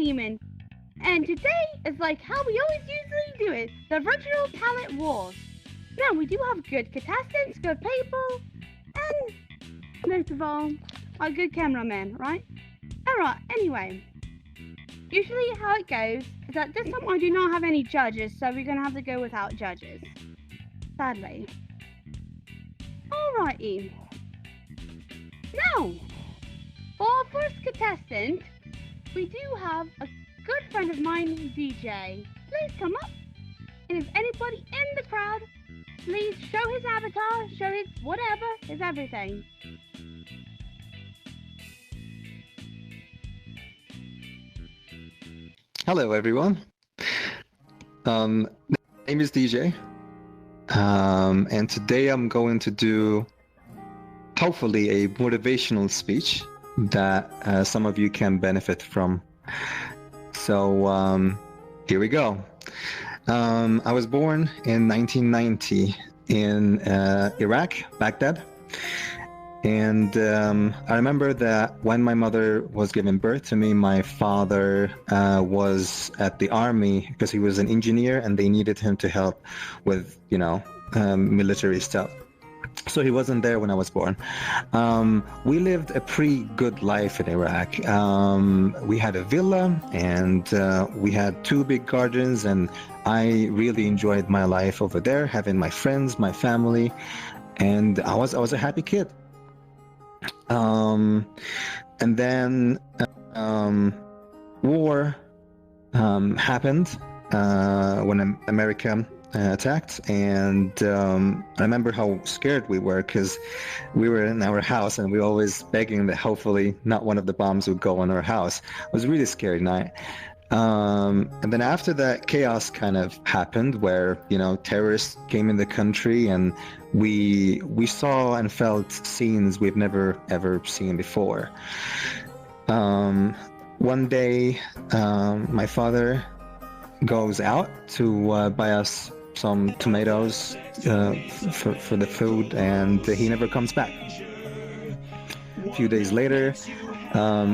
Demon. And today is like how we always usually do it, the virtual talent wars. Now, we do have good contestants, good people, and most of all, a good cameraman, right? Alright, anyway. Usually how it goes is that this time I do not have any judges, so we're going to have to go without judges. Sadly. Alrighty. Now, for our first contestant, we do have a good friend of mine, DJ. Please come up. And if anybody in the crowd, please show his avatar, show his whatever, his everything. Hello, everyone. My name is DJ, and today I'm going to do hopefully a motivational speech that some of you can benefit from. So here we go. I was born in 1990 in Iraq, Baghdad. And I remember that when my mother was giving birth to me, my father was at the army because he was an engineer and they needed him to help with, military stuff. So he wasn't there when I was born. We lived a pretty good life in Iraq. We had a villa and we had 2 big gardens, and I really enjoyed my life over there, having my friends, my family, and I was a happy kid. And then war happened when America attacked, and I remember how scared we were because we were in our house and we were always begging that hopefully not one of the bombs would go on our house. It was a really scary night. And then after that, chaos kind of happened where, terrorists came in the country, and we saw and felt scenes we've never ever seen before. One day, my father goes out to buy us some tomatoes for the food, and he never comes back. A few days later,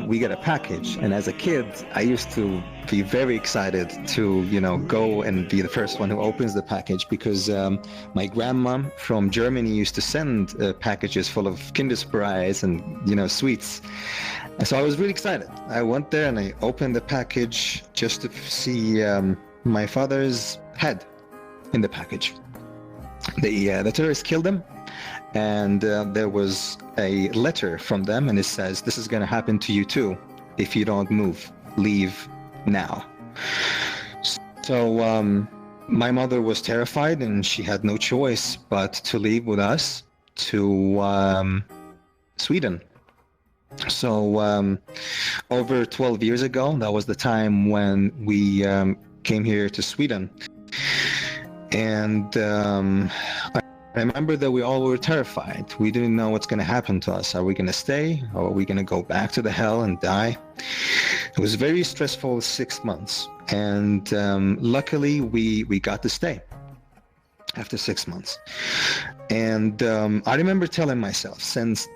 we get a package, and as a kid I used to be very excited to go and be the first one who opens the package, because my grandma from Germany used to send packages full of Kinder Surprise and sweets. And so I was really excited. I went there and I opened the package just to see my father's head in the package. The terrorists killed him, and there was a letter from them, and it says, "This is going to happen to you too if you don't move. Leave now." So my mother was terrified, and she had no choice but to leave with us to Sweden. So over 12 years ago, that was the time when we came here to Sweden. And I remember that we all were terrified. We didn't know what's going to happen to us. Are we going to stay, or are we going to go back to the hell and die? It was a very stressful 6 months, and luckily we got to stay after 6 months. And I remember telling myself since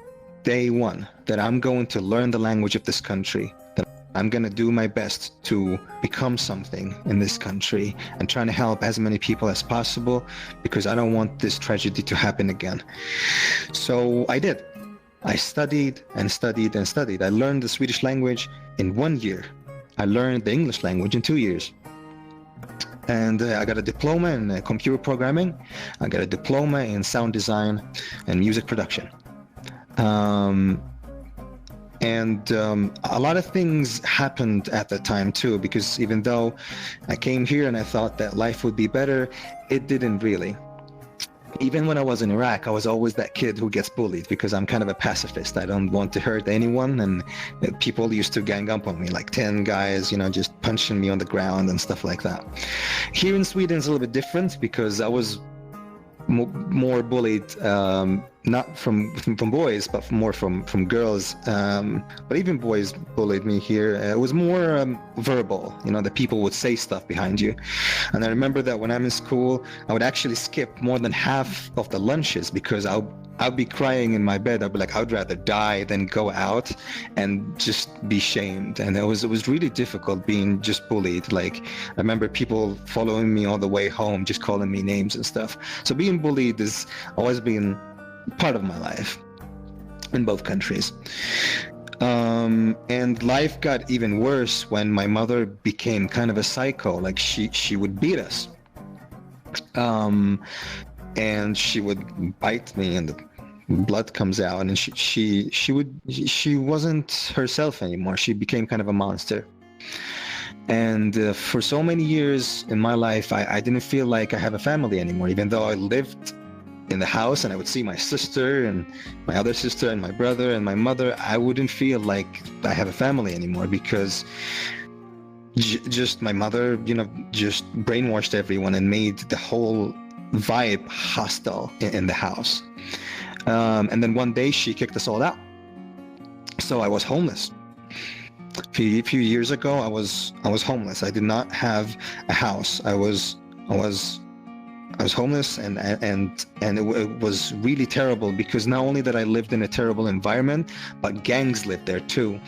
day one that I'm going to learn the language of this country, that I'm going to do my best to become something in this country and trying to help as many people as possible, because I don't want this tragedy to happen again. So I did. I studied and studied and studied. I learned the Swedish language in 1 year. I learned the English language in 2 years. And I got a diploma in computer programming. I got a diploma in sound design and music production. And a lot of things happened at the time too, because even though I came here and I thought that life would be better, it didn't really. Even when I was in Iraq, I was always that kid who gets bullied because I'm kind of a pacifist. I don't want to hurt anyone, and people used to gang up on me, like 10 guys, just punching me on the ground and stuff like that. Here in Sweden it's a little bit different because I was more bullied not from boys, but more from girls. But even boys bullied me here. It was more verbal, that people would say stuff behind you. And I remember that when I'm in school, I would actually skip more than half of the lunches because I'd be crying in my bed. I'd be like, I'd rather die than go out and just be shamed. And it was really difficult being just bullied. Like, I remember people following me all the way home, just calling me names and stuff. So being bullied has always been part of my life in both countries. And life got even worse when my mother became kind of a psycho. Like she would beat us. And she would bite me and the blood comes out, and she wasn't herself anymore. She became kind of a monster. And for so many years in my life, I didn't feel like I have a family anymore, even though I lived in the house and I would see my sister and my other sister and my brother and my mother. I wouldn't feel like I have a family anymore because just my mother, just brainwashed everyone and made the whole vibe hostile in the house. And then one day she kicked us all out. So I was homeless. A few years ago, I was homeless. I did not have a house. I was homeless, and it was really terrible because not only that I lived in a terrible environment, but gangs lived there too.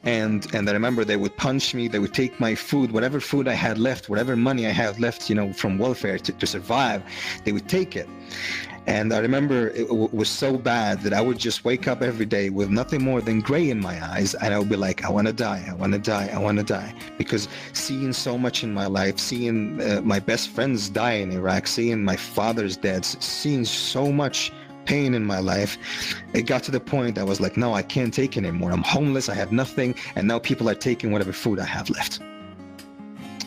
And I remember they would punch me, they would take my food, whatever food I had left, whatever money I had left, from welfare to survive, they would take it. And I remember it was so bad that I would just wake up every day with nothing more than gray in my eyes, and I would be like, I want to die, I want to die, I want to die. Because seeing so much in my life, seeing my best friends die in Iraq, seeing my father's dead, seeing so much pain in my life, it got to the point I was like, no, I can't take it anymore. I'm homeless, I have nothing, and now people are taking whatever food I have left.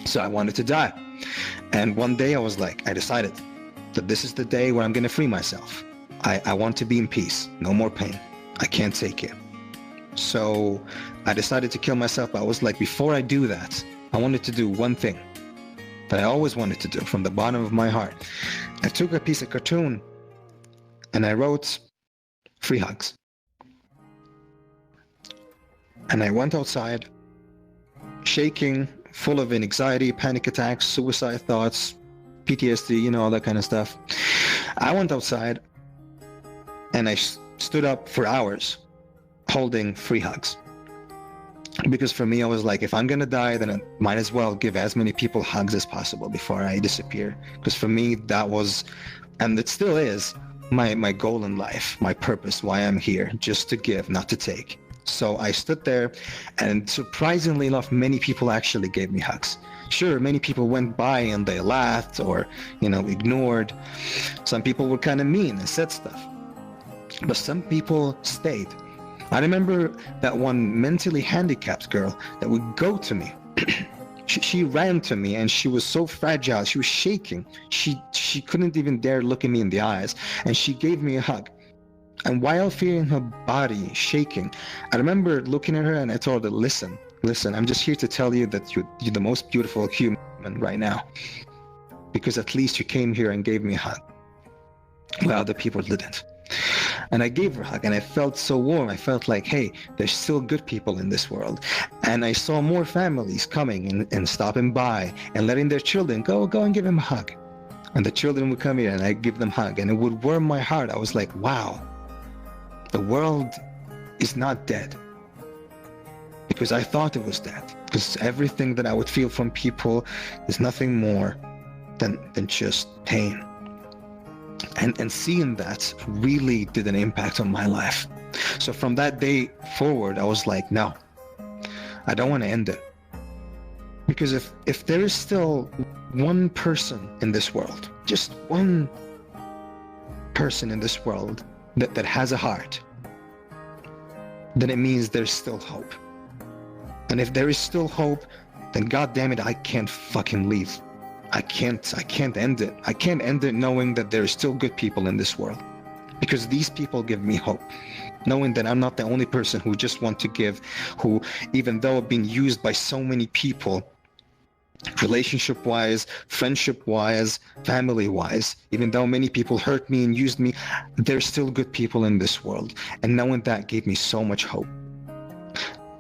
So I wanted to die. And one day I decided that this is the day where I'm going to free myself. I want to be in peace, no more pain. I can't take it. So I decided to kill myself. I was like, before I do that, I wanted to do one thing that I always wanted to do from the bottom of my heart. I took a piece of cartoon and I wrote free hugs. And I went outside, shaking, full of anxiety, panic attacks, suicide thoughts, PTSD, all that kind of stuff. I went outside and I stood up for hours holding free hugs. Because for me, I was like, if I'm going to die, then I might as well give as many people hugs as possible before I disappear. Because for me, that was, and it still is, my goal in life, my purpose, why I'm here, just to give, not to take. So I stood there, and surprisingly enough, many people actually gave me hugs. Sure, many people went by and they laughed or, ignored. Some people were kind of mean and said stuff. But some people stayed. I remember that one mentally handicapped girl that would go to me. She ran to me and she was so fragile. She was shaking. She couldn't even dare look at me in the eyes. And she gave me a hug. And while feeling her body shaking, I remember looking at her and I told her, listen, I'm just here to tell you that you're the most beautiful human right now. Because at least you came here and gave me a hug. Well, other people didn't. And I gave her a hug and I felt so warm. I felt like, hey, there's still good people in this world. And I saw more families coming and stopping by and letting their children go and give them a hug. And the children would come here and I'd give them a hug. And it would warm my heart. I was like, wow, the world is not dead. Because I thought it was dead. Because everything that I would feel from people is nothing more than just pain. And seeing that really did an impact on my life. So from that day forward, I was like, no, I don't want to end it. Because if there is still one person in this world, just one person in this world that has a heart, then it means there's still hope. And if there is still hope, then God damn it, I can't fucking leave. I can't end it. I can't end it knowing that there are still good people in this world. Because these people give me hope. Knowing that I'm not the only person who just want to give, who, even though I've been used by so many people, Relationship-wise, friendship-wise, family-wise. Even though many people hurt me and used me, there's still good people in this world. And knowing that gave me so much hope.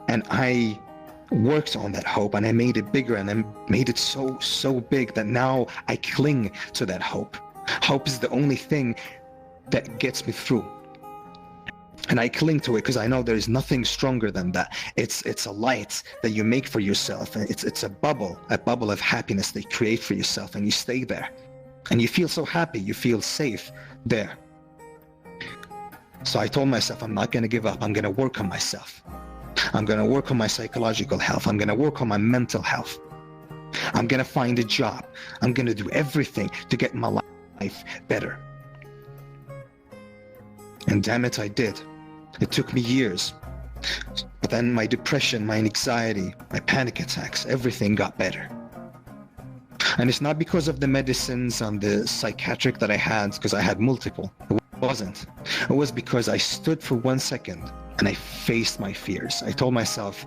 And I worked on that hope, and I made it bigger, and I made it so big that now I cling to that hope. Hope is the only thing that gets me through. And I cling to it because I know there is nothing stronger than that. It's a light that you make for yourself, and it's a bubble of happiness that you create for yourself, and you stay there. And you feel so happy, you feel safe there. So I told myself, I'm not going to give up. I'm going to work on myself. I'm going to work on my psychological health. I'm going to work on my mental health. I'm going to find a job. I'm going to do everything to get my life better. And damn it, I did. It took me years. But then my depression, my anxiety, my panic attacks, everything got better. And it's not because of the medicines and the psychiatric that I had, because I had multiple. It wasn't. It was because I stood for 1 second and I faced my fears. I told myself,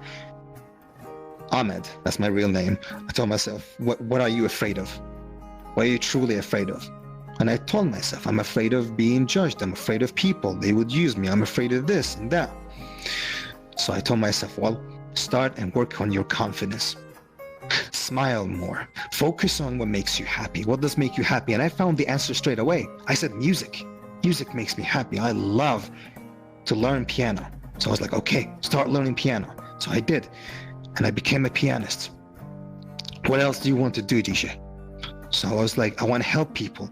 Ahmed, that's my real name. I told myself, what are you afraid of? What are you truly afraid of? And I told myself, I'm afraid of being judged. I'm afraid of people. They would use me. I'm afraid of this and that. So I told myself, well, start and work on your confidence. Smile more. Focus on what makes you happy. What does make you happy? And I found the answer straight away. I said music. Music makes me happy. I love to learn piano. So I was like, okay, start learning piano. So I did. And I became a pianist. What else do you want to do, DJ? So I was like, I want to help people.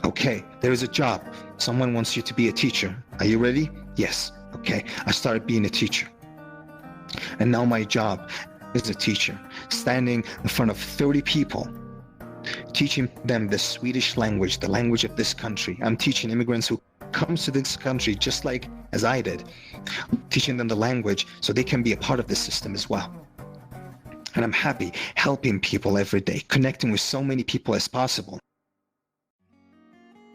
Okay, there is a job. Someone wants you to be a teacher. Are you ready? Yes. Okay, I started being a teacher. And now my job is a teacher, standing in front of 30 people, teaching them the Swedish language, the language of this country. I'm teaching immigrants who come to this country just like as I did, teaching them the language so they can be a part of this system as well. And I'm happy helping people every day, connecting with so many people as possible.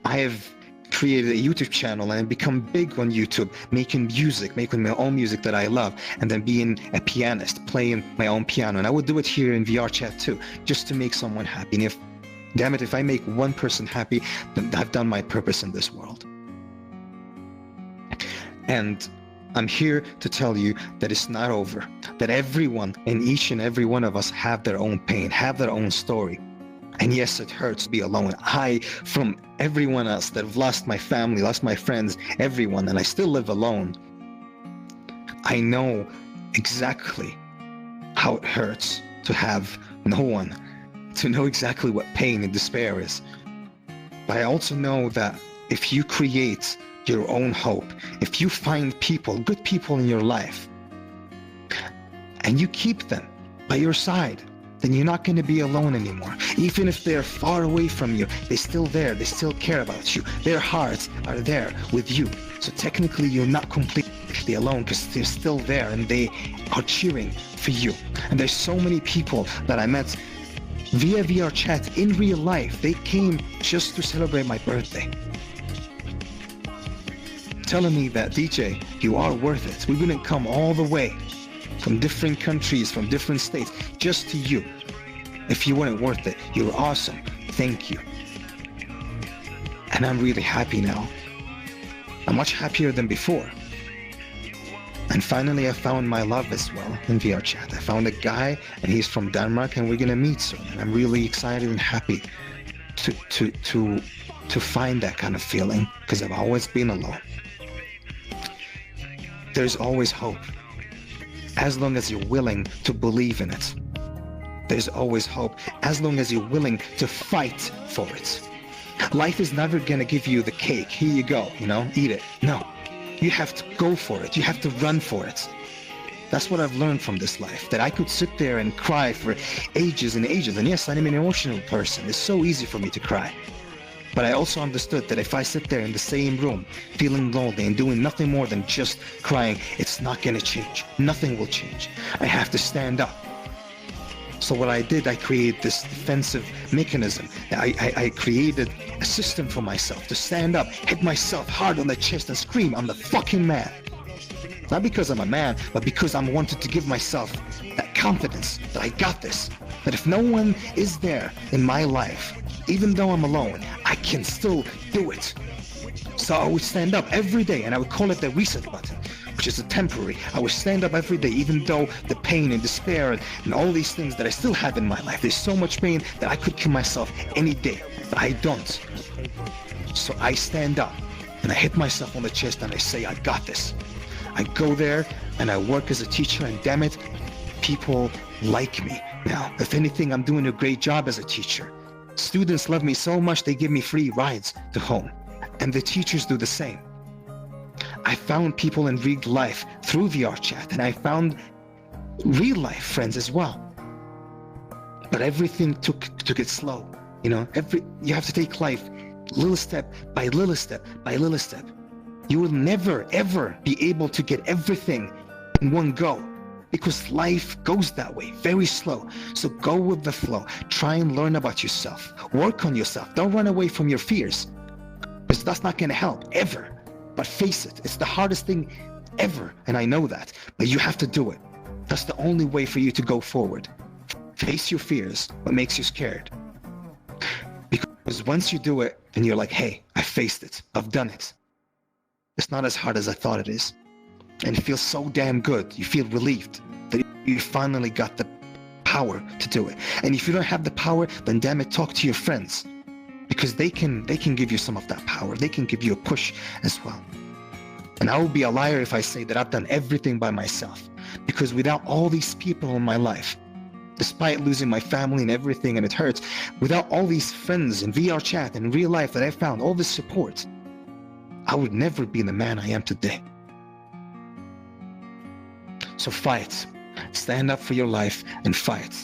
I have created a YouTube channel and become big on YouTube, making music, making my own music that I love, and then being a pianist, playing my own piano. And I would do it here in VR chat too, just to make someone happy. And damn it, if I make one person happy, then I've done my purpose in this world. And I'm here to tell you that it's not over, that everyone and each and every one of us have their own pain, have their own story. And yes, it hurts to be alone. I, from everyone else that have lost my family, lost my friends, everyone, and I still live alone, I know exactly how it hurts to have no one, to know exactly what pain and despair is. But I also know that if you create your own hope, if you find people, good people in your life, and you keep them by your side, then you're not going to be alone anymore. Even if they're far away from you, they're still there. They still care about you. Their hearts are there with you. So technically, you're not completely alone because they're still there and they are cheering for you. And there's so many people that I met via VR chat in real life. They came just to celebrate my birthday, telling me that, DJ, you are worth it. We wouldn't come all the way from different countries, from different states, just to you. If you weren't worth it, you're awesome. Thank you. And I'm really happy now. I'm much happier than before. And finally, I found my love as well in VR chat. I found a guy, and he's from Denmark, and we're gonna meet soon. And I'm really excited and happy to find that kind of feeling, because I've always been alone. There's always hope. As long as you're willing to believe in it. There's always hope, as long as you're willing to fight for it. Life is never gonna give you the cake. Here you go, eat it. No, you have to go for it. You have to run for it. That's what I've learned from this life, that I could sit there and cry for ages and ages. And yes, I'm an emotional person. It's so easy for me to cry. But I also understood that if I sit there in the same room, feeling lonely and doing nothing more than just crying, it's not going to change. Nothing will change. I have to stand up. So what I did, I created this defensive mechanism. I created a system for myself to stand up, hit myself hard on the chest and scream, I'm the fucking man. Not because I'm a man, but because I wanted to give myself that confidence that I got this. That if no one is there in my life, even though I'm alone, I can still do it. So I would stand up every day, and I would call it the reset button, which is a temporary. I would stand up every day, even though the pain and despair and all these things that I still have in my life. There's so much pain that I could kill myself any day, but I don't. So I stand up, and I hit myself on the chest, and I say, I got this. I go there, and I work as a teacher, and damn it, people like me. Now, if anything, I'm doing a great job as a teacher. Students love me so much, they give me free rides to home. And the teachers do the same. I found people in real life through VR chat, and I found real life friends as well. But everything took it slow. You know, you have to take life little step by little step by little step. You will never ever be able to get everything in one go, because life goes that way, very slow. So go with the flow. Try and learn about yourself. Work on yourself. Don't run away from your fears, because that's not going to help ever. But face it, it's the hardest thing ever, and I know that, but you have to do it. That's the only way for you to go forward. Face your fears, what makes you scared. Because once you do it, then you're like, hey, I faced it, I've done it. It's not as hard as I thought it is. And it feels so damn good. You feel relieved that you finally got the power to do it. And if you don't have the power, then damn it, talk to your friends. Because they can give you some of that power. They can give you a push as well. And I will be a liar if I say that I've done everything by myself. Because without all these people in my life, despite losing my family and everything, and it hurts, without all these friends in VR chat and in real life that I found, all this support, I would never be the man I am today. So fight. Stand up for your life and fight.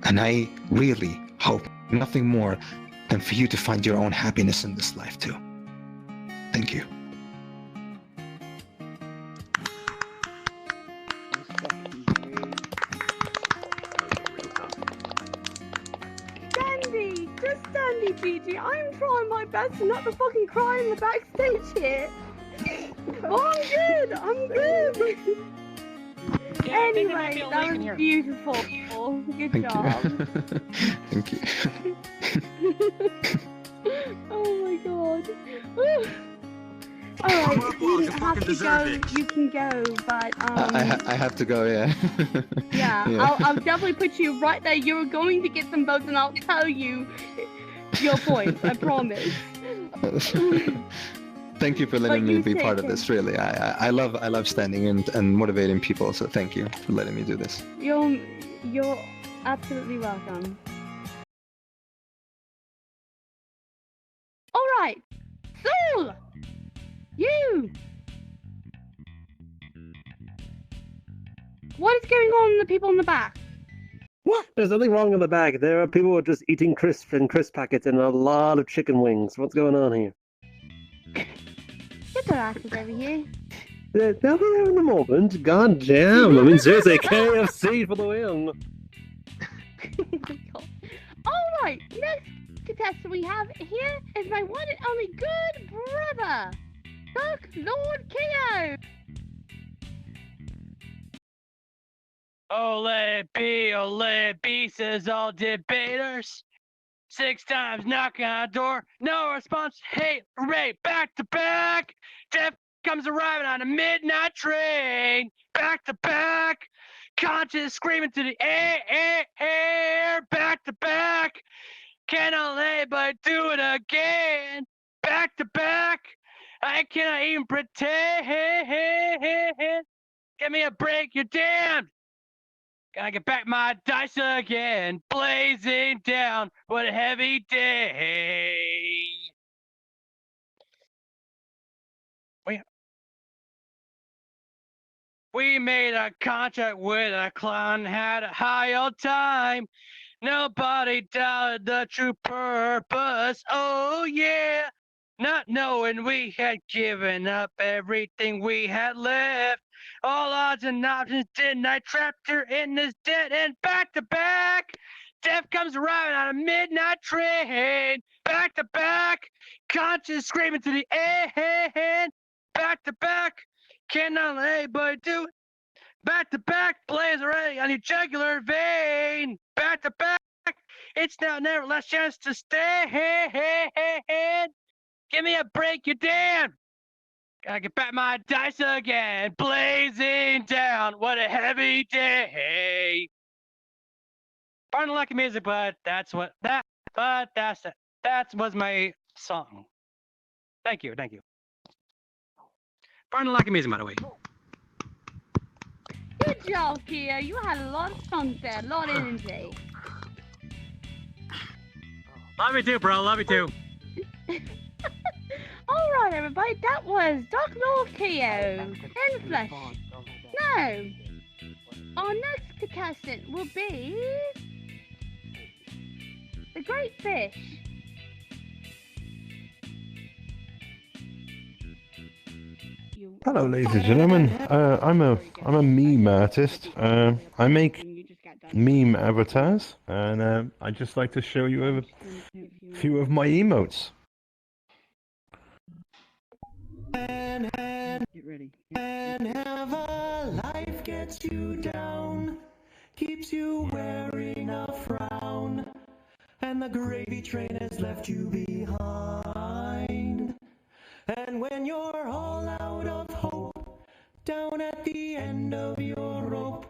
And I really hope nothing more than for you to find your own happiness in this life too. Thank you. Sandy, Gigi, I'm trying my best not to fucking cry in the backstage here. Oh, I'm good. Yeah, anyway, that was beautiful. Good job. Thank you. Oh my god. Alright, if you have to go, you can go, but I have to go, yeah. Yeah. I'll definitely put you right there. You're going to get some votes, and I'll tell you your points, I promise. Thank you for letting me be part of this, really. I love standing and motivating people, so thank you for letting me do this. You're absolutely welcome. Alright, Soul! You! What is going on with the people in the back? What? There's nothing wrong in the bag. There are people who are just eating crisp packets and a lot of chicken wings. What's going on here? Get their asses over here. They're down there in the moment. God damn. I mean, seriously, KFC for the win. Alright, next contestant we have here is my one and only good brother, Dark Lord KO. Ole be, says all debaters. 6 times knocking on the door, no response, hate, rape, back to back. Death comes arriving on a midnight train, back to back. Conscious screaming to the air, back to back. Cannot lay, but do it again, back to back. I cannot even pretend. Give me a break, you're damned. Gotta get back my dice again, blazing down, what a heavy day. We made a contract with a clown, had a high old time. Nobody doubted the true purpose, oh yeah. Not knowing we had given up everything we had left. All odds and options, didn't I? Trapped her in this dead end, back to back. Death comes arriving on a midnight train, back to back. Conscious screaming to the end, back to back. cannot let anybody do it. Back to back, blaze already on your jugular vein. Back to back, it's now never last chance to stay. Give me a break, you damn. Gotta get back my dice again. Blazing down, what a heavy day. Pardon the lack of music, but that's what that. But that's it. That was my song. Thank you. Pardon the lack of music, by the way. Good job, Kia. You had a lot of fun there, a lot of energy. Love you too, bro. Love you too. Alright, everybody, that was Dark Lord Keo in flesh. Now, our next contestant will be the Great Fish. Hello, ladies and gentlemen. I'm a meme artist. I make meme avatars, and I'd just like to show you a few of my emotes. Get ready. Whenever life gets you down, keeps you wearing a frown, and the gravy train has left you behind. And when you're all out of hope, down at the end of your rope,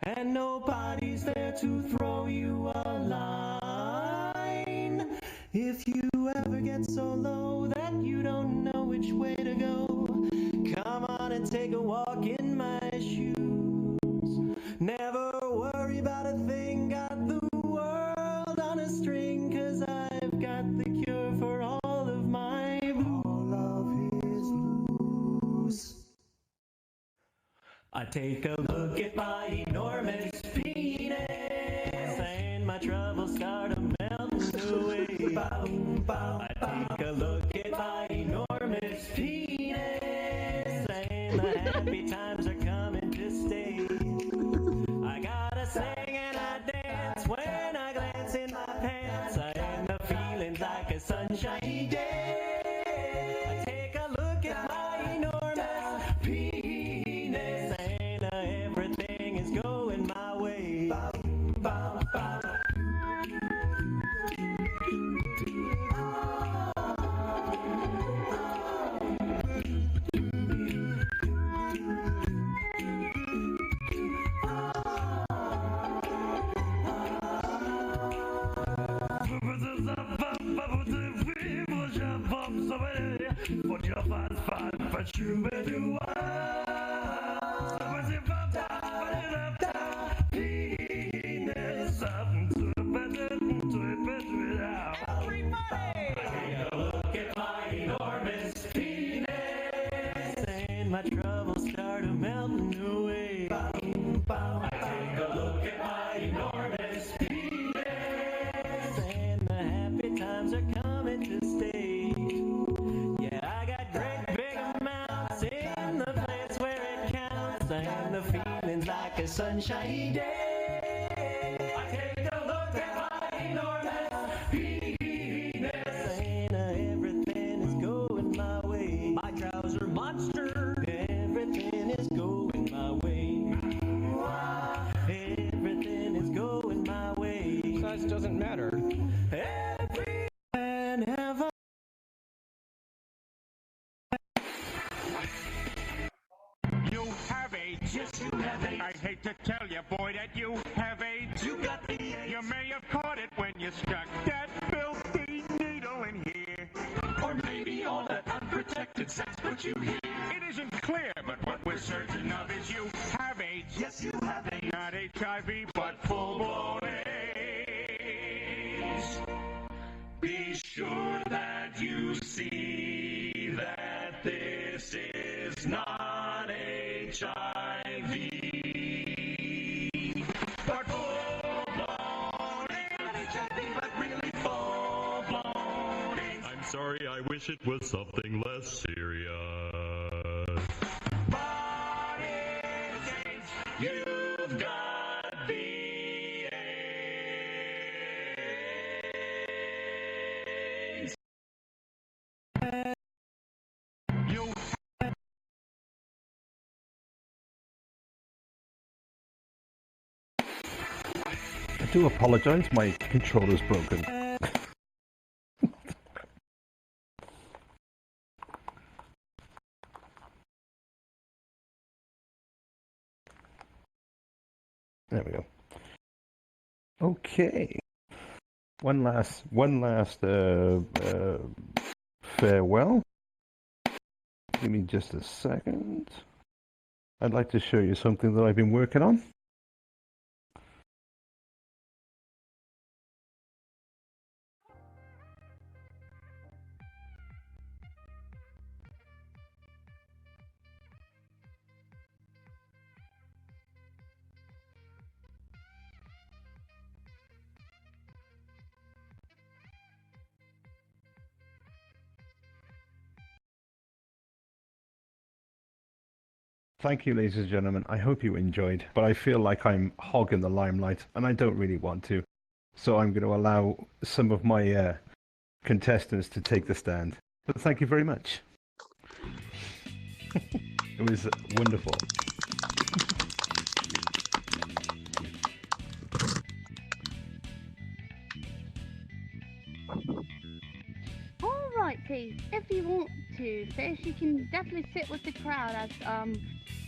and nobody's there to throw you a line. If you ever get so low that you don't know which way to go, come on and take a walk in my shoes. Never worry about a thing, got the world on a string, 'cause I've got the cure for all of my blues. All of his blues. I take a look at my enormous penis, and my troubles start to melt away. I take a look at my enormous penis, and the happy times are coming to stay. I gotta sing and I dance when I glance in my pants, and the feeling's like a sunshiny day. I take a look at my enormous penis, and everything is going my way. My troubles start melting away. I take a look at my enormous penis, and the happy times are coming to stay. Yeah, I got great big amounts in the place where it counts, and the feeling's like a sunshiny day. I take a look at my enormous penis, and everything is going my way. My trouser monster. Everything is going my way. Everything is going my way. Size doesn't matter. Every and ever. You have AIDS. Yes, you have AIDS. I hate to tell you, boy, that you have AIDS. You got the AIDS. You may have caught it when you stuck that filthy needle in here. Or maybe all that unprotected sex put you here. It isn't clear, but what we're certain of is you have AIDS. Yes, you have AIDS. Not HIV, but full-blown AIDS. Be sure that you see that this is not HIV, but full-blown AIDS. Not HIV, but really full-blown AIDS. I'm sorry, I wish it was something less serious. But it's AIDS. You've got the do apologise, my controller's broken. There we go. Okay. One last farewell. Give me just a second. I'd like to show you something that I've been working on. Thank you, ladies and gentlemen. I hope you enjoyed, but I feel like I'm hogging the limelight, and I don't really want to. So I'm going to allow some of my contestants to take the stand. But thank you very much. It was wonderful. Alrighty, if you want to, Fish, you can definitely sit with the crowd as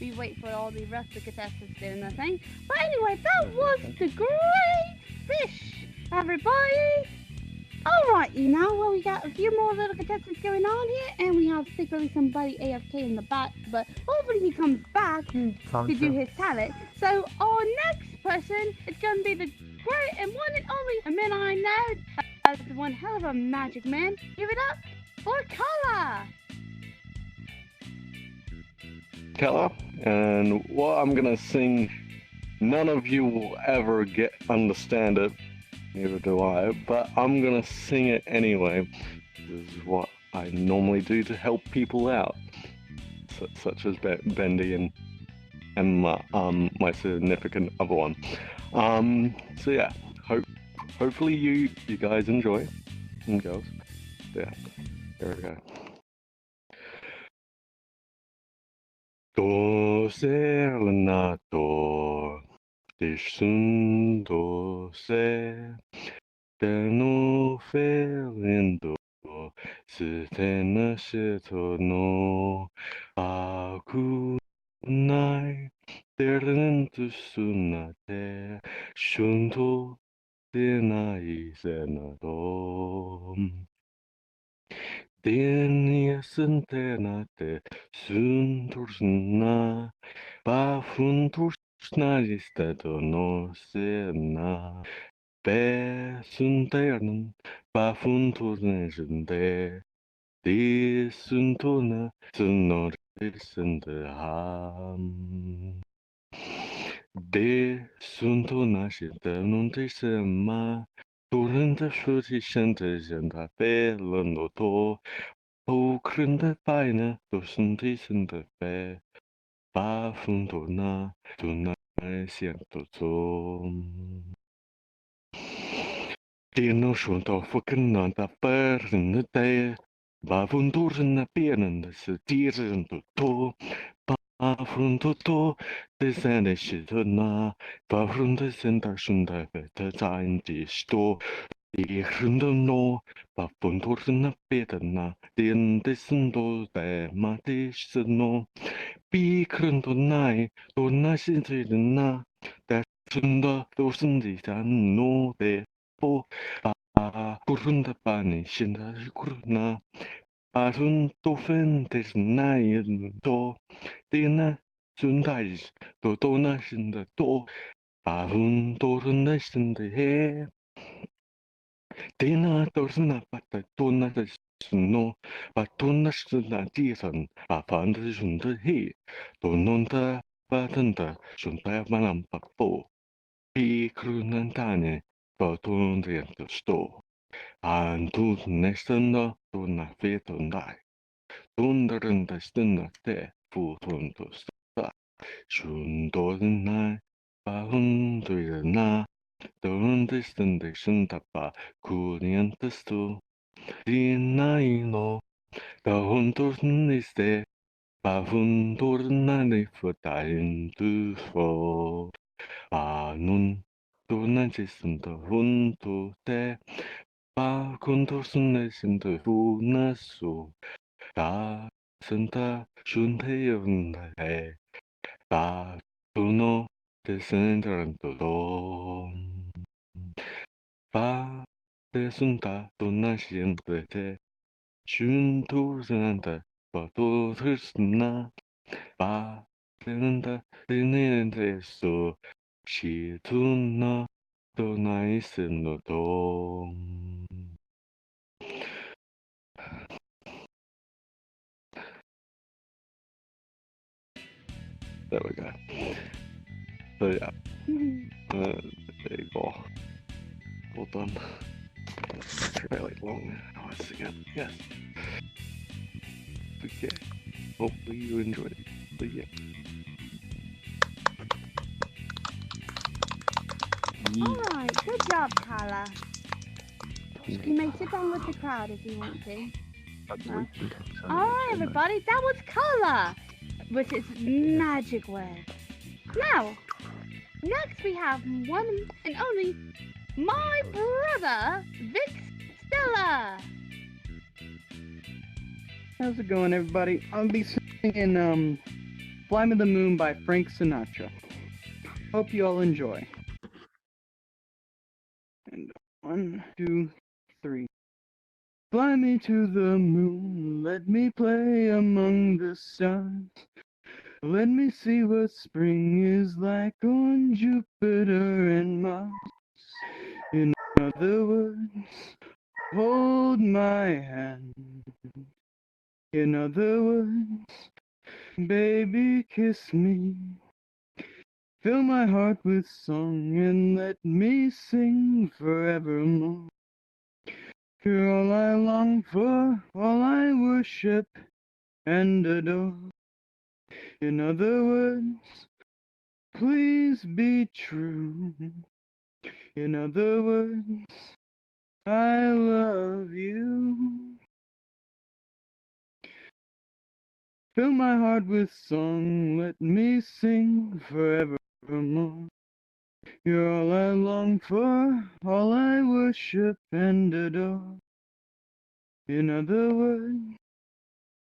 we wait for all the rest of the contestants doing their thing. But anyway, that was the great Fish, everybody! Alrighty now, well, we got a few more little contestants going on here, and we have secretly somebody AFK in the back, but hopefully he comes back to do his talent. So our next person is going to be the great and one and only, a man I know as one hell of a magic man. Give it up for Kala! Keller, and what I'm gonna sing, none of you will ever understand it, neither do I, but I'm gonna sing it anyway. This is what I normally do to help people out, such as Bendy and my significant other one. So yeah, hopefully you guys enjoy, and girls. Yeah, there we go. Tornator, descendose, no felendo, stenaceto no, acunai, terentus sunate, shunto, denai senatom. Denia sentenate suntursna, bafuntursna listato no sena, be sunternen, bafuntursnende, de suntona, sunnorisende ham. De suntona shinte nuntisema, Durante frutti scente senta bella noto, o crende paine, docenti sente fe, ba fundona, duna siento tom. Dino shunto fuckenanta perne te, ba fundurna pienende se tirendo to, ba fundoto, descende shitona, ba funde senta shunta vete zain di sto, Die Gründe va punturna pedana, den descendo de matisno, bi grundonai, donna sintrina, da sunda dosendi dan no de po, a kurunda bani, shinda kurna, barun dofen desnai to, dina sundais, do dona shinda to, barun dorna shinda he, Dena dorsna pata tona da sno, pa tona sna disan, a fanda junda he, dononda batanda, junta malam papo, pi crunantane, pa tonriento sto, an tu nestanda, tona vetondai, tondaranda stina te, fu tondo sta, jundorna, pa hundrina, Donde stende shintapa kuriantestu dinaino da hundurniste pa hundurnane fotaintu fo anun 도나지슨도 훈도대 바 곤도순내신도 후나수 다 선다 슌테였나에 바 도노 데센터란도 바 데순다 도나시엔데 슌도스난다 바도슬스나 바 데는다 데네데소 시투나 도나이스노도 There we go. So yeah, there you go. Well done. Fairly long hours again. Yes. But yeah, hopefully you enjoyed it. But yeah. Alright, good job, Carla. You may sit down with the crowd if you want to. Alright, everybody, that was Carla, which is magic word. Now, next we have one and only my brother, Vic Stella. How's it going, everybody? I'll be singing Fly Me the Moon by Frank Sinatra. Hope you all enjoy. And 1, 2, 3. Fly me to the moon, let me play among the stars. Let me see what spring is like on Jupiter and Mars. In other words, hold my hand. In other words, baby, kiss me. Fill my heart with song and let me sing forevermore. You're all I long for, all I worship and adore. In other words, please be true. In other words, I love you. Fill my heart with song, let me sing forevermore. You're all I long for, all I worship and adore. In other words,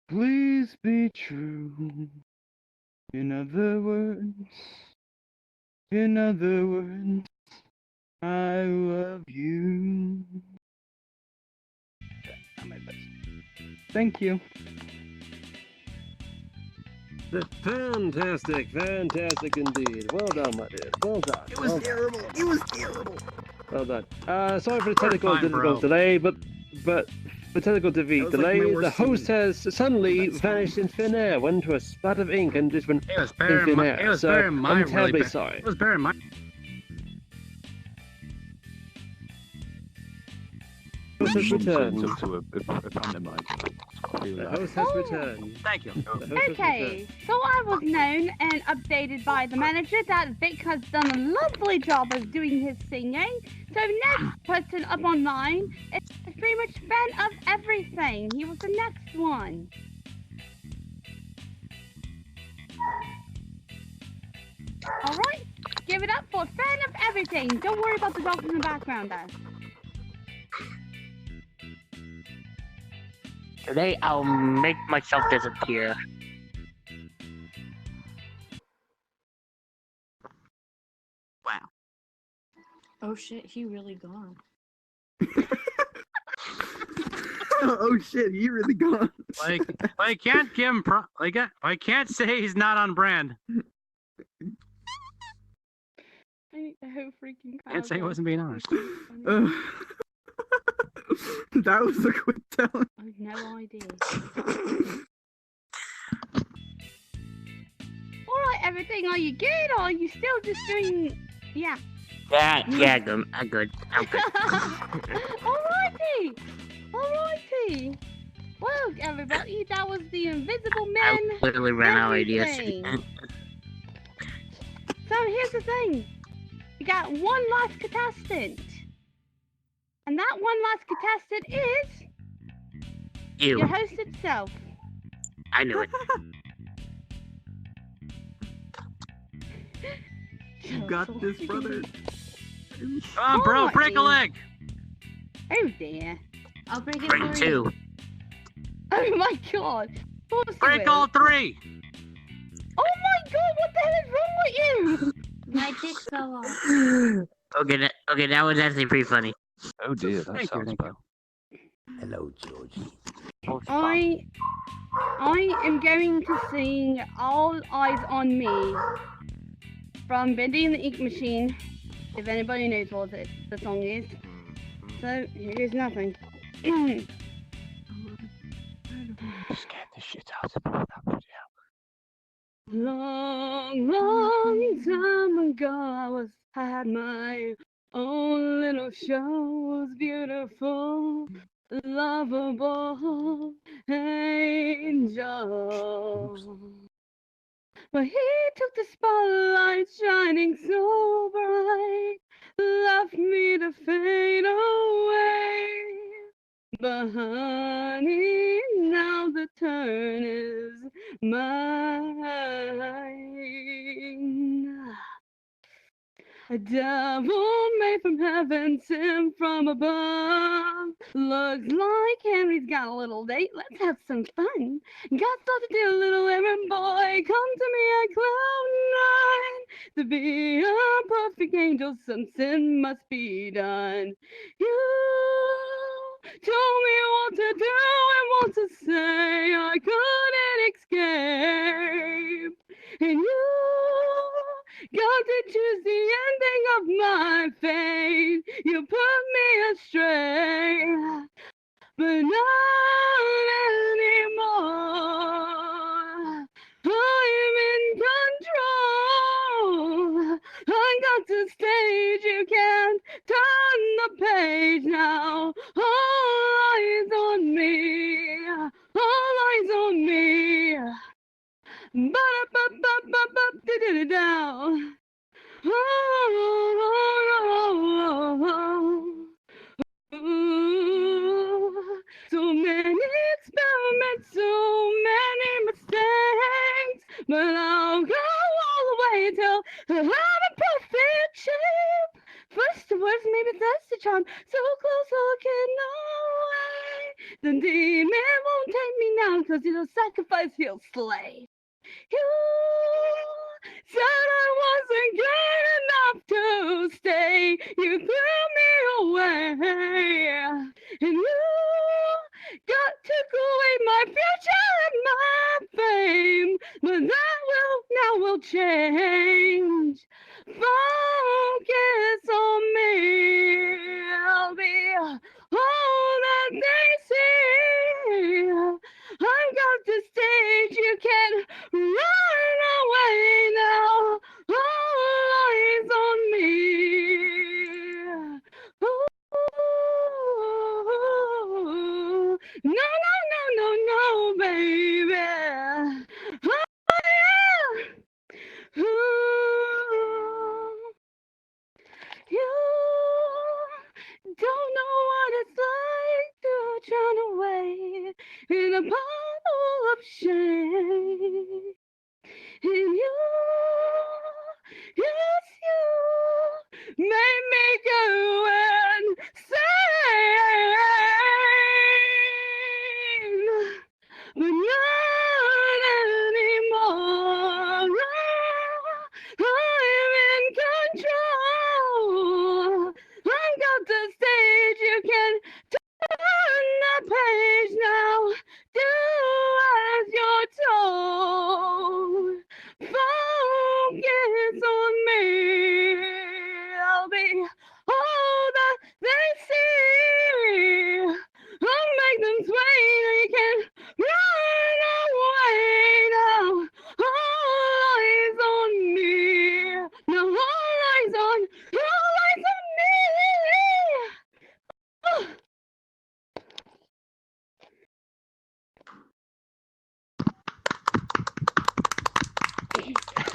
please be true. In other words, I love you. Not my best. Thank you. Fantastic, fantastic indeed. Well done, my dear. Well done. It was terrible. It was terrible. Well done. Sorry for the technical fine, difficulty bro. delay, but the technical delay. That was like my The worst host scene. has suddenly That's vanished in thin air, went into a splat of ink, and just went It was in better. thin air. It was So better. My I'm really terribly bad. sorry. It was better. My. The host has returned. To a pantomime. The host has returned. Thank you. The host has returned. Okay, so I was known and updated by the manager that Vic has done a lovely job of doing his singing. So next person up online is pretty much fan of everything. He was the next one. Alright, give it up for fan of everything. Don't worry about the dogs in the background there. Today I'll make myself disappear. Wow. Oh shit, he really gone. Oh shit, he really gone. Like, I can't give him I can't say he's not on brand. I need the whole freaking crowd. Can't say he wasn't being honest. That was a quick tell. I have no idea. Alright, everything, are you good or are you still just doing. Yeah. Yeah, I'm good. Alrighty! Alrighty! Well, everybody, that was the Invisible Man. I literally ran out of ideas. everything. So here's the thing. We got one last contestant. And that one last contestant is You. your host itself. I knew it. You got this, brother. Come on, bro, break a leg. Oh dear. I'll break it Break for two. you. Oh my god. Of course you Break will. all three. Oh my god, what the hell is wrong with you? My dick fell off. Okay, that was actually pretty funny. Oh dear, that Thank you, sounds thank bad. Hello, Georgie. I am going to sing All Eyes on Me from Bendy and the Ink Machine, if anybody knows what the song is. So, here goes nothing. Scared the shit out of me with that video. Long, long time ago, I had my own little show. It was beautiful, lovable angel. But he took the spotlight shining so bright, left me to fade away. But honey, now the turn is mine. A devil made from heaven, sent from above. Looks like Henry's got a little date. Let's have some fun. Got stuff to do, little errand boy. Come to me at cloud nine. To be a perfect angel, some sin must be done. You told me what to do and what to say. I couldn't escape. And you got to choose the ending of my fate. You put me astray, but not anymore. I'm in control. I got the stage. You can't turn the page now. All eyes on me. All eyes on me. Ba-da-ba-ba-ba-ba-da-da-da. So many experiments, so many mistakes, but I'll go all the way till I'm a perfect shape. First words, maybe that's the charm, so close, looking away. The demon won't take me now, 'cause he's a sacrifice he'll slay. You said I wasn't good enough to stay. You threw me away. And you took away my future and my fame. But that will change. Focus on me. I'll be all that they see. I've got the stage, you can't run away now. All eyes on me. Ooh, no, no, no, no, no, baby. Oh, yeah. Ooh, you don't know what it's like to drown away in a puddle of shame. And you, yes, you made me go insane. But not anymore. I'm in control. I've got the stage. You can turn the page now. Do as you're told. Focus on me. I'll be all that they see. I'll make them sway. They can run away now. All eyes on me. Now all eyes on me. Oh.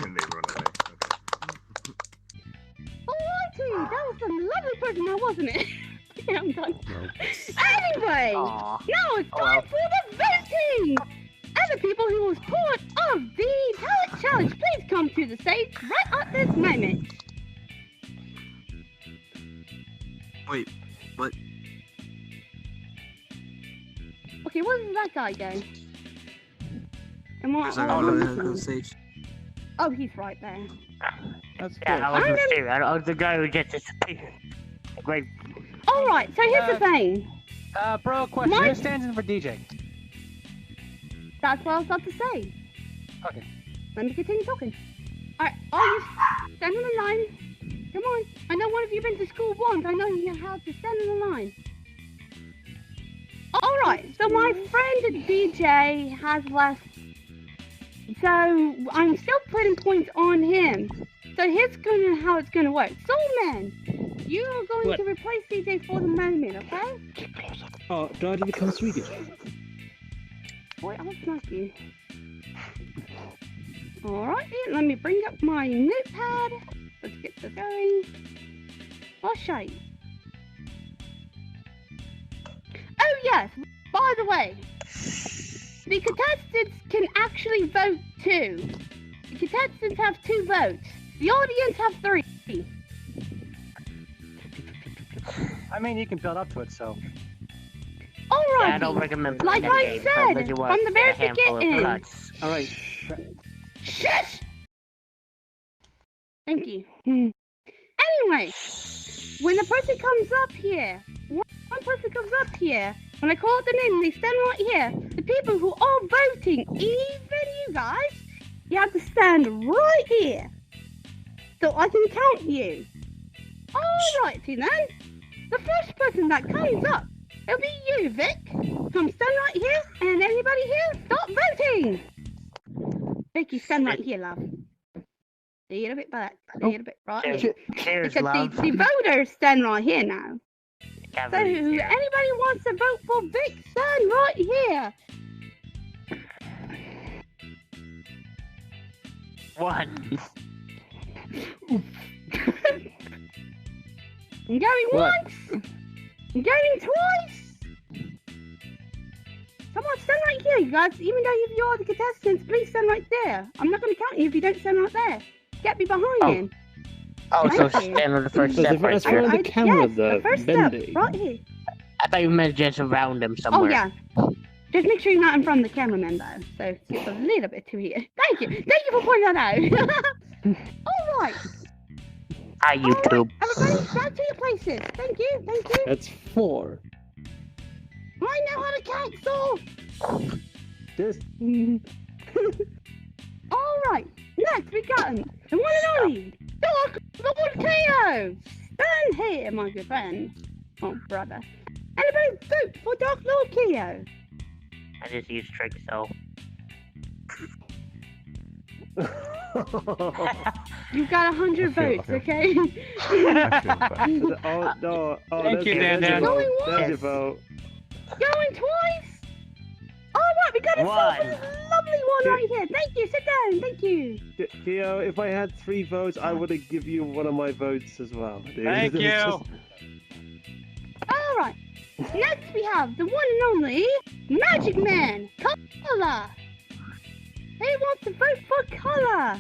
And they run away. Alrighty, that was some lovely person now, wasn't it? Yeah, I'm done. No. Anyway, Aw. now it's time for the voting! And the people who were part of the talent challenge, please come to the stage right at this moment. Wait, what? Okay, where did that guy go? Am I, Sorry, I'm go missing ahead, him. Sage. Oh, he's right there. That's good. Yeah, I was I'm mysterious. I was the guy who just disappeared. Great. Alright, so here's the thing. Bro, question. My- Who stands in for DJ? That's what I was about to say. Okay. Let me continue talking. Alright, are you stand in the line? Come on. I know one of you been to school once. I know you how to stand in the line. Alright, so my friend DJ has left. So I'm still putting points on him. So here's how it's gonna work. Soul Man, you are going to replace DJ for the moment, okay? Oh, do I have to become Swedish? Boy, I'll smack you. Alright, let me bring up my notepad. Let's get this going. I'll show you. Oh yes, by the way, the contestants can actually vote too. The contestants have 2 votes. The audience have 3. I mean, you can build up to it, so. Alright. Yeah, I don't recommend like playing I the game said, unless you want from the very a handful of beginning. cuts. Alright. Shush! Thank you. Anyway, when a person comes up here, one person comes up here, when I call out the name, they stand right here. The people who are voting, even you guys, you have to stand right here. So I can count you. Alrighty then. The first person that comes up, it'll be you, Vic. Come stand right here, and anybody here, start voting. Vic, you stand right here, love. A little bit back, a little bit right here. Cheers, Because love. the voters stand right here now. So Cavalry's here. anybody wants to vote for Vic, stand right here. 1. I'm going once. I'm going twice. Come on, stand right here, you guys. Even though you are the contestants, please stand right there. I'm not going to count you if you don't stand right there. Get me behind him. Oh, so Thank you. stand on the first step right That's there. where the camera, yes, the first Bendy. step, right here. I thought you meant just around him somewhere. Oh yeah. Just make sure you're not in front of the cameraman though. So it's a little bit too here. Thank you. Thank you for pointing that out. Alright. Hi, YouTube. Everybody, back to your places. Thank you. Thank you. That's 4. I know how to count, so. Just. Alright. Next, we got him. The one and only. Doc Lord Teo. Stand here, my good friend. Oh, brother. Anybody vote for Dark Lord Keo? I just used trick, so. You got 100 votes, okay? Oh, no. Oh, Thank you, Dan. There's Going your once. vote. Going twice. Alright, we got a lovely one right here. Thank you, sit down, thank you. Keo, if I had 3 votes, I would have given you one of my votes as well. Dude. Thank It's you. just- Alright. Next we have the one and only Magic Man, Color. Who wants to vote for Color?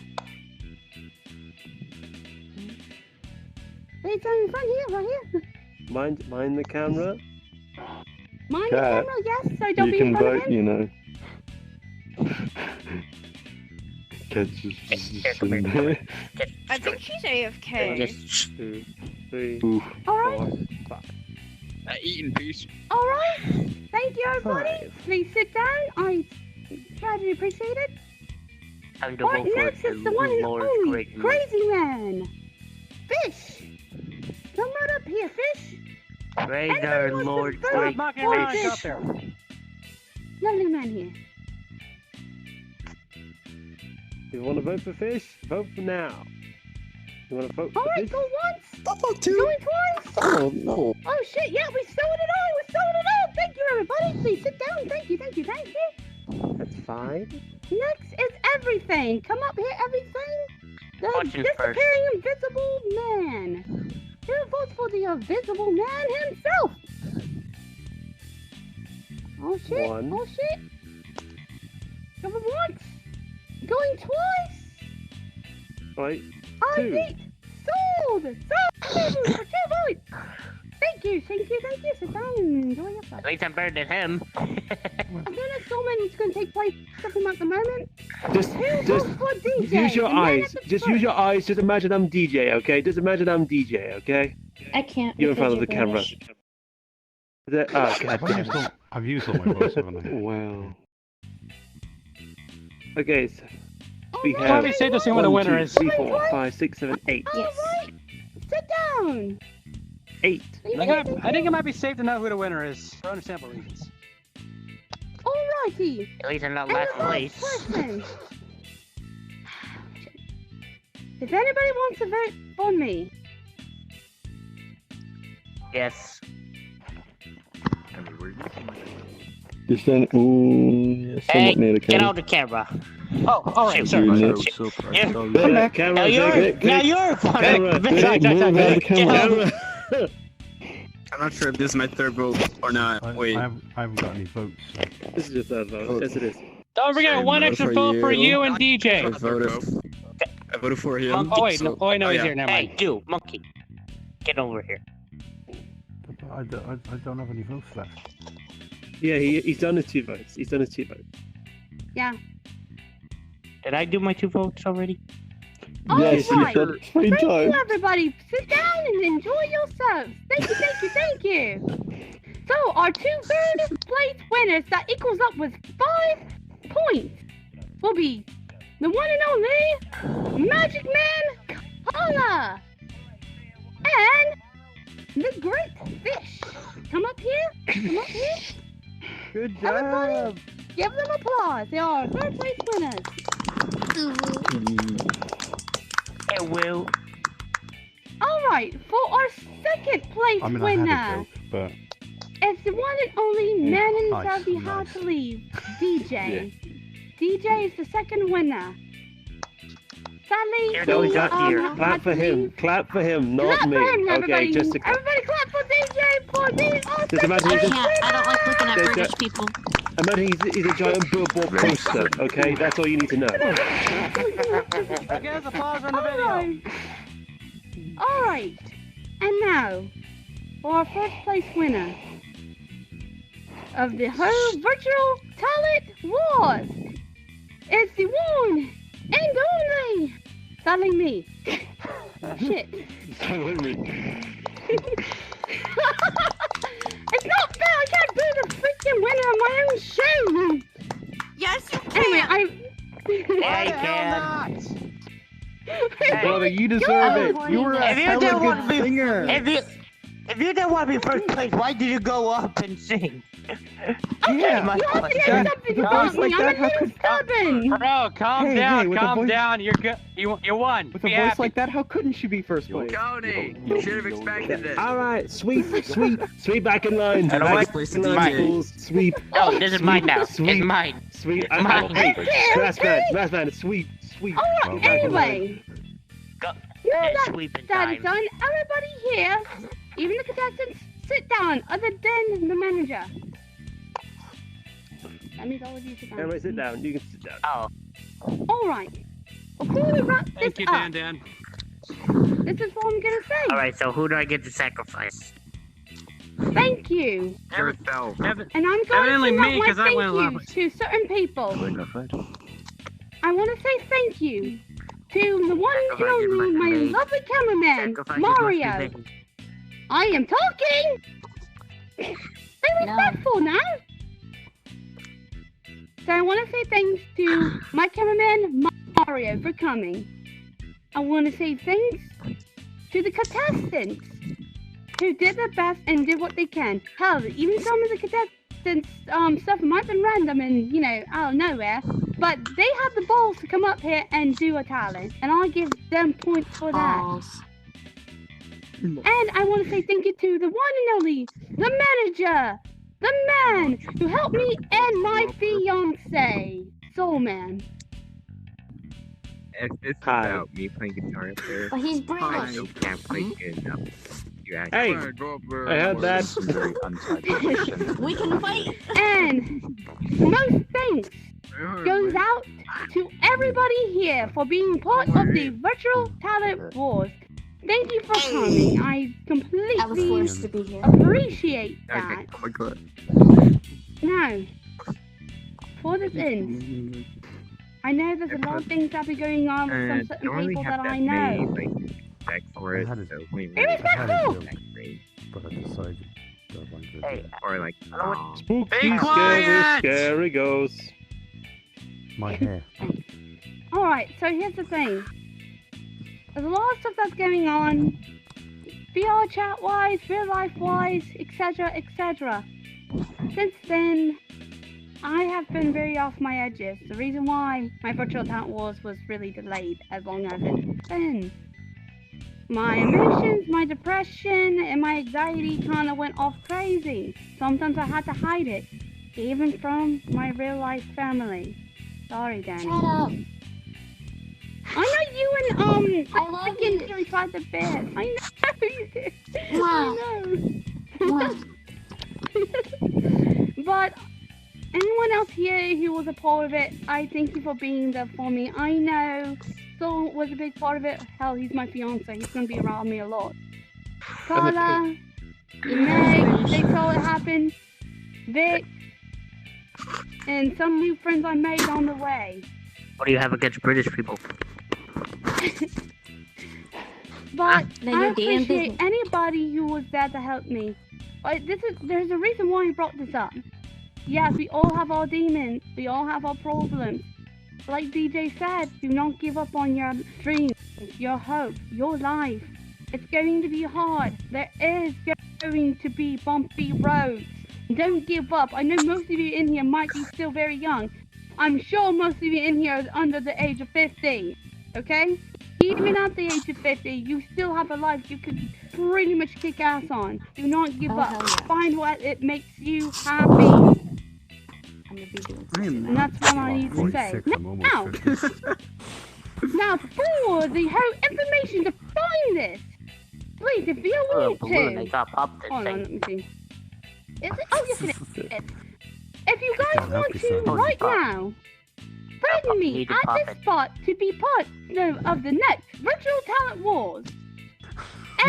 It's in front here, right here. Mind the camera. Mind the Cat, camera, yes, so don't You be in can front vote, of him. you know. Cat's just sitting there. I think she's AFK. 2, 3, Oof. Alright. 4, 5. Eating piece. Alright. Thank you, everybody. 5. Please sit down. I greatly appreciate it. I'm to Alright, vote for next is the one and Lord only Great Man. Crazy Man. Fish. Come right up here, Fish. Radar wants to Lord vote Great knocking for around, Fish? get up there. Lovely man here. You want to vote for Fish? Vote for now. You want to vote for Alright, Fish? go once. Vote Going twice. Oh no. Oh shit, yeah, we sold it all. We sold it all. Thank you, everybody. Please sit down. Thank you, thank you, thank you. That's 5. Next is everything. Come up here, everything. The Question first. disappearing invisible man. Who votes for the invisible man himself? Oh shit, 1. oh shit. Going once. Going twice. Right. I 2. beat sold. Sold for 2 votes. Thank thank you. Sit down and enjoy yourself. At least I'm better than him. I don't know so many is going to take place something at the moment. Just for DJ, use your the man eyes. at the Just front. use your eyes. Just imagine I'm DJ, okay? Just imagine I'm DJ, okay? I can't. You're in front of the because camera. you're British. Oh, God damn it. I've used all my voice, haven't I? Wow. Okay, so we Why have we say to see what the 1, winner 2, is? 3, 4, 5, 6, 7, 8. Yes. Sit down. 8. I think it might be safe to know who the winner is for understandable reasons. Alrighty. At least I'm not And last the last place. person. If anybody wants to vote for me, Yes. You stand. Ooh, Hey, somewhat near the get camera. out the camera. Oh, alright, Shoot. sorry. Junior. Yeah. Come back. Camera, Now you're camera. funny. Move out of the camera. I'm not sure if this is my third vote or not. Wait. I haven't got any votes. So. This is just that vote. Yes, it is. Don't forget, I one voted extra for vote for you. you and DJ. I voted for him. Oh wait, no, oh wait, no, Oh, he's yeah. here. Never Hey, mind. dude, monkey. Get over here. I don't have any votes left. Yeah, he's done his 2 votes. He's done his 2 votes. yeah. Did I do my 2 votes already? Yes, you Alright. said it 3 Thank you, times. everybody. Sit down and enjoy yourselves. Thank you, thank you, thank you. So, our 2 third place winners that equals up with 5 points will be the one and only Magic Man Kala and the Great Fish. Come up here. Come up here. Good Everybody, job. give them applause. They are 3rd place winners. It will. Alright, for our 2nd place I mean, I winner. had a joke, but It's the one and only man himself Nice, he had nice. to leave, DJ. DJ is the 2nd winner. Sadly, Here he, goes Clap here. had Clap to for him. leave. Clap for him, not Clap me. for him, Okay, everybody. just to clap. Everybody clap for DJ for being our Just imagine I he's can't. I don't like looking at There's British a- people. Imagine he's a giant billboard poster, okay? That's all you need to know. Okay, there's applause on the video. Alright. And now, for our 1st place winner of the whole virtual talent wars. It's the one and only sadly me. Shit. It's not fair, I can't be the freaking winner of my own show. Yes, you can. Anyway, Yeah, you can. Brother, you deserve it. You were a If you hella didn't want good to be, singer. if you didn't want to be 1st place, why did you go up and sing? Yeah. My you have to question. know something With a about voice me. like I'm that, a how little could stubborn. Bro, calm Hey, down, hey, with a calm voice- down. You're good. You won. With a Be voice happy. like that, how couldn't she be 1st place? Tony, you should have expected this. Alright, sweep back in line. I don't Back like place in to line, DJ. fools. Sweep. No, this is mine now. Sweep. It's mine. Sweep. Mine. Hey, Okay. last man, sweep. Alright, anyway. Go. Now It's that sweeping that is time. done, everybody here, even the contestants, sit down, other than the manager. That means all of you sit down. Everybody sit down. You can sit down. Oh. Alright. Before we wrap this Thank you, up, Dan. this is what I'm gonna say. Alright, so who do I get to sacrifice? Thank you. Yourself. Evan, And I'm going to Evidently send out me, my 'cause I thank went yous last. to certain people. I want to say thank you to the one and Sacrifices only, must be my made. lovely cameraman, Sacrifices must be Mario. made. I am talking! Be respectful now! So I want to say thanks to my cameraman, Mario, for coming. I want to say thanks to the contestants who did their best and did what they can. Hell, even some of the contestants' stuff might have been random and, you know, out of nowhere, but they had the balls to come up here and do a talent, and I give them points for that. Balls. And I want to say thank you to the one and only, the manager, the man who helped me and my fiance, Soul Man. If it's Hi. about me playing guitar up there, But he's I British. still can't play good enough. You Hey, I heard that. We can fight. And most thanks goes out to everybody here for being part of the Virtual Talent Wars. Thank you for coming. I completely nice to be here. appreciate that. Okay, oh my god. Now, for this end, I know there's a lot of things that be going on with some certain don't really people have that that I know. many, like, respect for it, so we Be respectful! But I decided that I wanted to Hey, or like, Spooky, Be scary, quiet! scary ghosts. my hair. Alright, so here's the thing. There's a lot of stuff that's going on, VR chat-wise, real life-wise, etc, etc. Since then, I have been very off my edges. The reason why my virtual talent wars was really delayed as long as it's been. My emotions, my depression, and my anxiety kind of went off crazy. Sometimes I had to hide it, even from my real life family. Sorry, Danny. Shut up. I know you and I love freaking you. really tried the bed. I know you did. Mwah. I know. But anyone else here who was a part of it, I thank you for being there for me. I know Saul was a big part of it. Hell, he's my fiance. He's gonna be around me a lot. Carla, Meg, they saw it happen. Vic, and some new friends I made on the way. What do you have against British people? But Then I you're damn appreciate busy. anybody who was there to help me. There's a reason why I brought this up. Yes, we all have our demons. We all have our problems. Like DJ said, do not give up on your dreams, your hope, your life. It's going to be hard. There is going to be bumpy roads. Don't give up. I know most of you in here might be still very young. I'm sure most of you in here is under the age of 50. Okay? Even at the age of 50, you still have a life you could pretty much kick ass on. Do not give up. hell yeah. Find what it makes you happy. I'm gonna be doing And that's what I need to say. 46, I'm almost Now, 50. now for the whole information to find this, please, if you want balloon, they to. got popped this Hold on, thing. let me see. Is it? Oh, yes, it is. If you guys Can't help want to, yourself. right now, friend me Need to at pop this it. spot to be part of the next Virtual Talent Wars.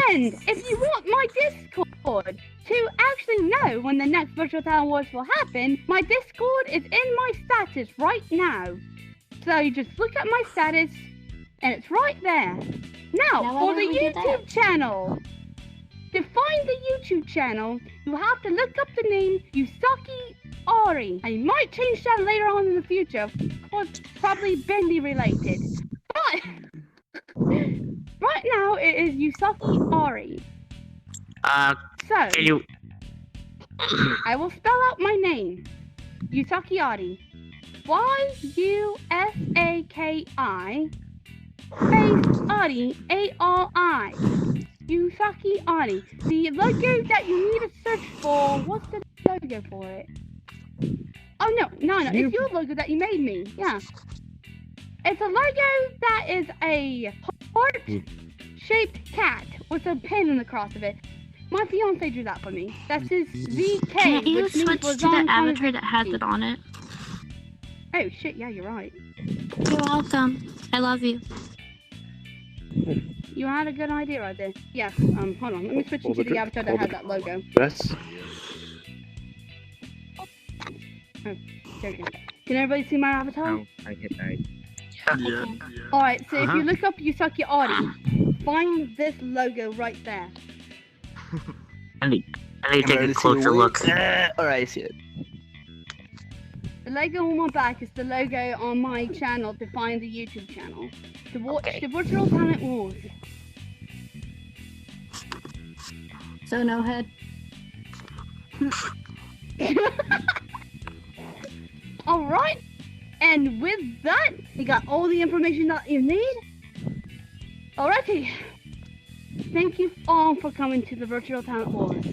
And if you want my Discord to actually know when the next Virtual Talent Wars will happen, my Discord is in my status right now. So you just look at my status, and it's right there. Now, Now, why for the don't we do YouTube that? channel. To find the YouTube channel, you have to look up the name Yusaki Ari. I might change that later on in the future. It's probably Bendy related. But right now it is Yusaki Ari. So Can you? I will spell out my name. Yusaki Ari. Y-U-S-A-K-I space Ari A-R-I. Yusaki Ari. The logo that you need to search for, what's the logo for it? Oh no, it's your logo that you made me, yeah. It's a logo that is a heart-shaped cat with a pin in the cross of it. My fiance drew that for me. That's his VK, Can't you which means switch to Lazan the avatar that has it on it? Oh shit, yeah, you're right. You're welcome. I love you. You had a good idea right there. Yes, hold on, let me switch into the avatar that has that logo. Yes. Oh, joking. Can everybody see my avatar? No, I hit that. Yeah. Alright, so if you look up Yusaki Ari, find this logo right there. I need to take a closer look. Alright, I see it. The logo on my back is the logo on my channel to find the YouTube channel. To watch the Virtual Talent Wars. So no head. Alright, and with that, you got all the information that you need. Alrighty. Thank you all for coming to the Virtual Talent Wars.